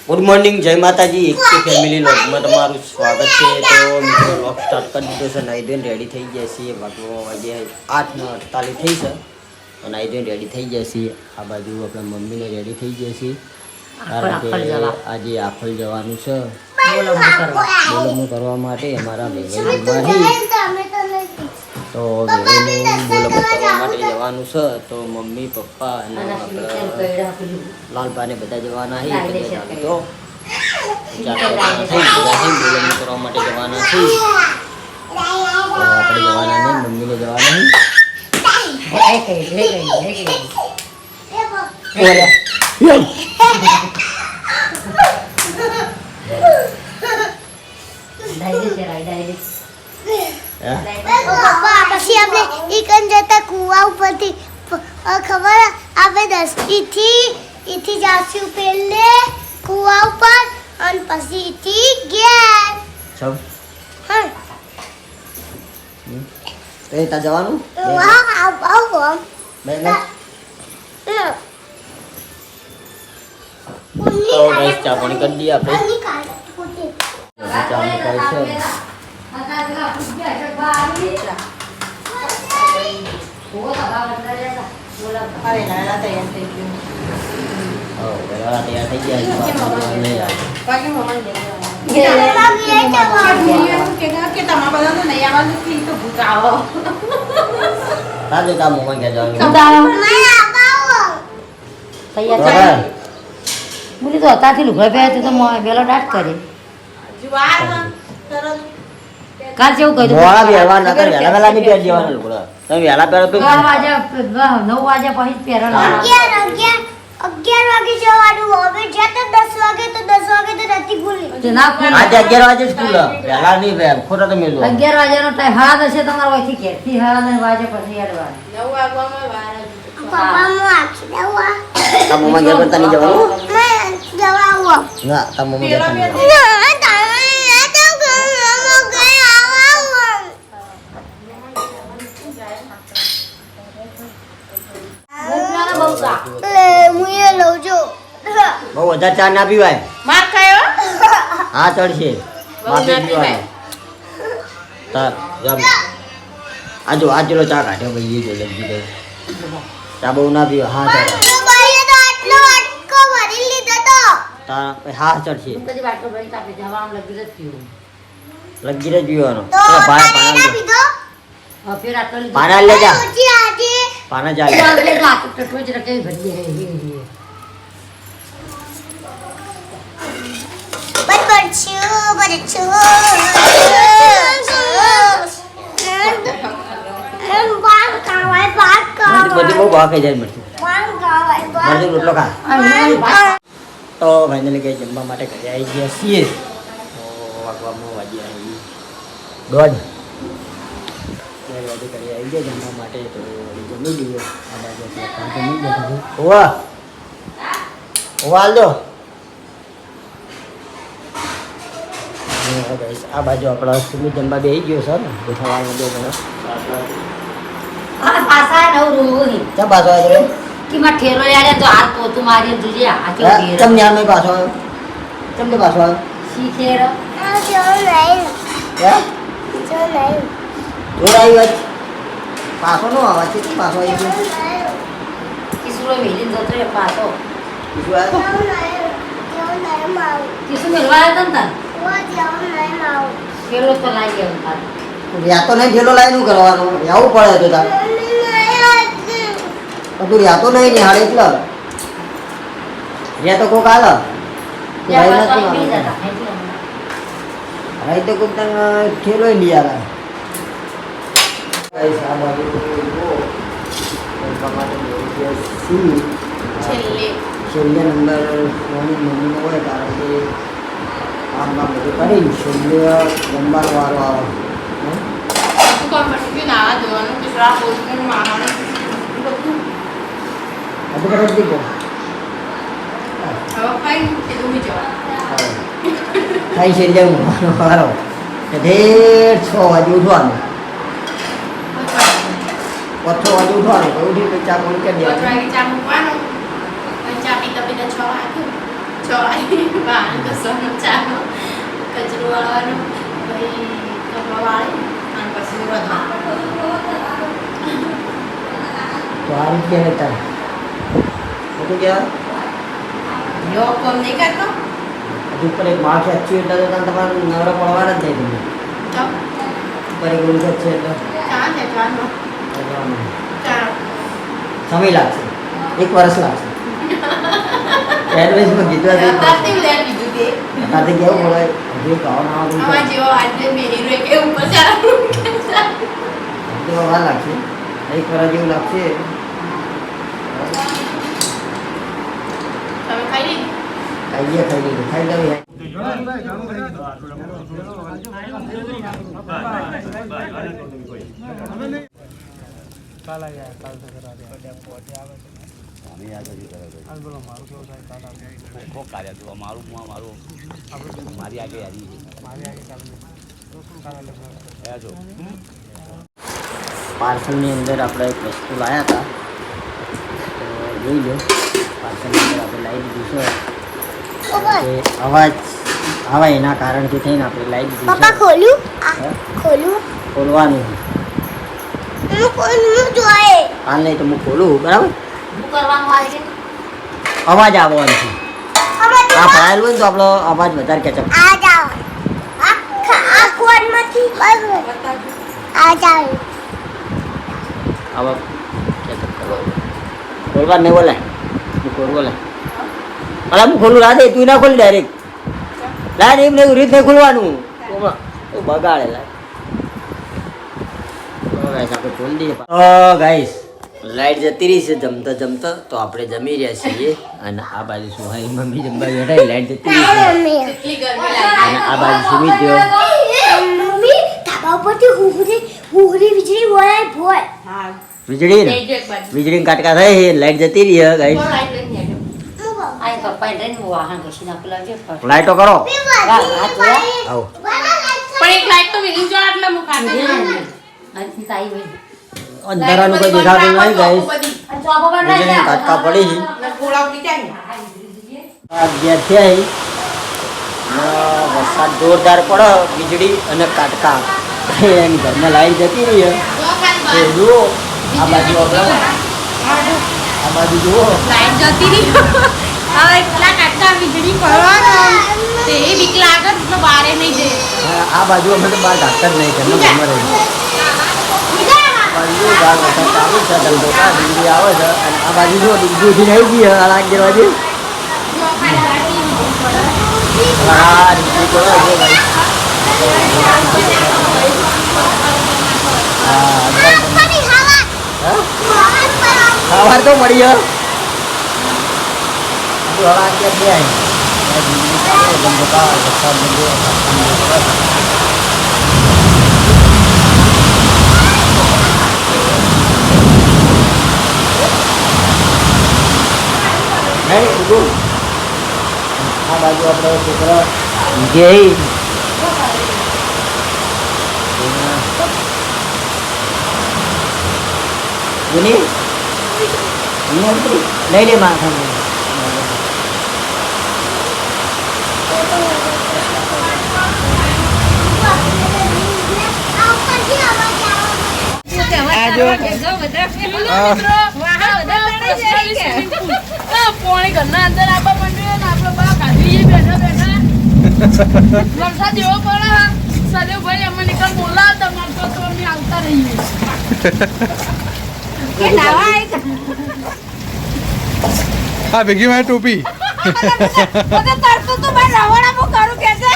Good morning, જય માતાજી. એક ફેમિલી લોગમાં તમારું સ્વાગત છે. તો મિત્રો લોગ સ્ટાર્ટ કરી દીધો છે. નાઈ ધોઈને રેડી થઈ ગયા છીએ. વાગે 8:48 થઈ છે. તો નાઈ ધોઈને રેડી થઈ ગયા છીએ. આ બાજુ આપણા મમ્મીને રેડી થઈ ગયા છીએ, કારણ કે આજે આખોલ જવાનું છે બોલમું કરવા માટે. અમારા વેવાઈ બીમારી, તો વેવાઈનું બોલમું કરવા માટે જવાનું છે. તો મમ્મી, પપ્પા અને લાલભાને બધા જવાના છે. તો બોલમું કરવા માટે જવાના છે. તો આપણે જવાના નહીં, મમ્મીને જવાના નહીં. પછી આપણે ઈકન જતા કુવા ઉપરથી ખબર આપણે 10 થી જાશું પહેલે કુવા ઉપર અને પછી થી ઘેર. સૌ હા એ તા જવાનું આવ બે તો ગેસ ચા પાણી કરી દઈએ આપણે. ચા મુકાય છે. તૈયાર થઈ ગયા. બોલી તો હતાથી લુગડા પહેર્યા તો વેલો ડાટ કરે. કાલ જેવું કહ્યું મોડા બેહવા નકર વેલા નહીં પહેરી દેવાના લુગડા. તમે વેલા પહેરો તો 9 વાગ્યા પછી પહેરવાના. 11 વાગે જવાનું. હવે જતા 10 વાગે તો નથી ભૂલી. આજે 11 વાગે સ્કૂલ. વેલા નહીં બે ખોટા તમે લો. 11 વાગ્યાનો ટાઈમ હાડા દસે તમારો અહીંથી ઘેરથી 9:30 વાગે પછી હેડવા. 9 વાગવામાં વાર પપ્પા મો આખી દવા. તા મમ્મા ઘેર પણ તને જવાનું? મેં જવા આવો. ના, તા મમ્મા ઘેર તને જવાનું. બહુ વધારે ચા ના પીવાય. માર ખાયો હા ચડશે. માપી પીવાય. તાર જમ આજો આજલો ચા કાઢ્યો ભાઈ. જો લગી ગયો. ચા બહુ ના પીવા. હા ચડ. તાર હા ચડશે. બધી વાટકો ભરી કાપી જવાનું લગી જ પીવું. લગી જ પીવાનો. પાના ફેર આટલો લીધો. પાના લે જા. પાના ચાલે. ટટો જ રકે ભરી હે. બધી બહુ ભાવ ખાઈ જાય મરચું. મરચું રોટલો ખા. તો ફાઇનલી કઈ જમવા માટે ઘરે આવી ગયા છીએ. તો વાગવામાં વાગ્યા આવી 1:30 વાગે ઘરે આવી ગયા જમવા માટે. તો જમી લઈએ. આ બાજુ જમી ગયા. ઓવા હાલ દો. આ બાજુ આપણા સુમિત જમવા બેસી ગયો છે ને. બેઠાવાનું બે જણા. પાછા નવ રોહી ચા પાછો આવ્યો રે? કે માં ઠેલો યાર તો હાથ પોતું મારી જોજે આ કેવો ઘેર ચમ યાર મેં પાછો આવ્યો. ચમ તે પાછો આવ્યો? શીખેર હે? જોર આવ્યો જ. પાછો નો આવા છે. પાછો આવી ગયો. કિસુરો વેલી જતો રે પાછો. બીજું આવ્યો? કિસુ મેલવા આવ્યો તન ઠેલો તો લાગી ગયો તાર યા તો નહીં ઠેલો લાઈ નું કરવાનું. આવું પડે તો તાર. તું યાતો નહીં નિહાળે એટલે યા તો કોક આલો રાઈ તો કોક તને ઠેલો લઈ આવે. છેલ્લે નંબર મમ્મીનો હોય, કારણ કે આમ બધું કરીને છેલ્લે જમવાનો વારો આવે. ખાઈ છેલ્લે ઊંઘવાનો વારો. ઢેર 6 વાગે ઉઠવાનું. 5 વાગે ઉઠવાનું. તો ઉઠી તો ચા પાણી કરી દેવાનું. 5 વાગે ચા મૂકવાનો. ચા પીતા પીતા 6 વાગે. ચોરી વાળ ઘસવાનો ચાલો કચરો વાળવાનો પછી કપડાં વાળી અને પછી વધવાનું તો આ રીતે હતા બધું કહેવાય યો કોમ નહીં કરતો હજુ ઉપર એક માળ છે अच्छी એટલે તો તમારે નવરા પડવાના જ નહીં તો ઉપર એક રૂમ છે એટલે ચા છે ચાલો ચા સમય લાગશે 1 વર્ષ લાગશે એડવાન્સમાં કીધું હતું તાતી લે કીધું તે તાતે કેવું બોલે હજુ કાવ ના આવતું આમાં જેવો આજે મેરી રે કે ઉપર ચાલુ તો વાર લાગશે 1 વર્ષ જેવું લાગશે તમે ખાઈ લીધી ખાઈ લીધું ખાઈ લઈએ પાર્સલની અંદર આપણે એક વસ્તુ લાવ્યા હતા તો જોઈ લો પાર્સલની અંદર આપણે લાવી દીધું છે કે અવાજ આવે એના કારણથી થઈને આપણે લાવી દીધું પપ્પા છે ખોલ્યું હે? ખોલ્યું ખોલવાનું હું જોઈએ હાલ નહીં તો હું ખોલું બરાબર શું કરવાનું આવે છે અવાજ આવવાનો છે આ ભરાયેલું હોય ને તો આપણો અવાજ વધારે કેચઅપ આ જાઓ આ કોનમાંથી બસ આ જાઓ આવા કેચઅપ કરો ખોલવા નહીં બોલાય હું ખોલું બોલાય અલા હું ખોલું રાધે તું ના ખોલી ડાયરેક્ટ લાય એમ નહીં રીત નહીં ખોલવાનું તો બગાડે લાય આપણે ખોલી દઈએ ગાઈસ લાઈટ જતી રહી છે જમતા તો આપણે જમી રહ્યા છીએ અને આ બાજુ શું હોય મમ્મી જમવા બેઠા લાઈટ જતી રહી છે કેટલી ગરમી લાગે અને આ બાજુ સુમી ગયો મમ્મી ધાબા ઉપરથી હુહરી વીજળી વળાય ભોય હા વીજળી ને જઈ જો એક બાજુ વીજળી કાટકા થાય છે લાઈટ જતી રહી છે ગાઈસ કોણ લાઈટ લઈને જાય આ પપ્પા એને વાહન ઘસી નાખું લાવજો લાઈટો કરો હાથ જોયા આવો પણ એક લાઈટ તો મિલી જો એટલે હું ખાતી આજની તાઈ ભાઈ અંધારાનું કોઈ દેખાતું નહીં ગાઈસ અને ચોપો પર લઈ વીજળી જા કાટકા પડી છે ગોળા ઉડી જાય આ ગયા છે અહીં. ને વરસાદ જોરદાર પડે વીજળી અને કાટકા એની ઘરમાં લાઈટ જતી રહી છે તો જુઓ આ બાજુ આપણે આ બાજુ જુઓ લાઈટ જતી રહી હવે એટલા કાટકા વીજળી પડવાનો તે એ બીક લાગે તો બારે નહીં જઈએ આ બાજુ અમે તો બહાર કાઢતા જ નહીં ઘરમાં ઘરમાં રહી બાજુ બહાર વરસાદ ચાલુ છે ધંધોકા વીજળી આવે છે અને આ બાજુ જુઓ ડીગી ઉઠીને આવી ગઈ આ લાગ બાજુ હા ડીગી પડે છે ભાઈ સવાર તો મળી ગયો હવે આગળ બે આવી ધંધોકા વરસાદ નહીં કીધું આ બાજુ આપણે છોકરા ગઈ નહીં લે માથા પોણી ઘરના અંદર આપવા માંડ્યો ને આપણો બા કાઢી બેઠા બેઠા વરસાદ એવો પડે સદેવ ભાઈ અમે નીકળ બોલા તમારે તો અમે આવતા રહીએ હા ભેગી મારી ટોપી તરતો તો ભાઈ રવાડા કરું કે છે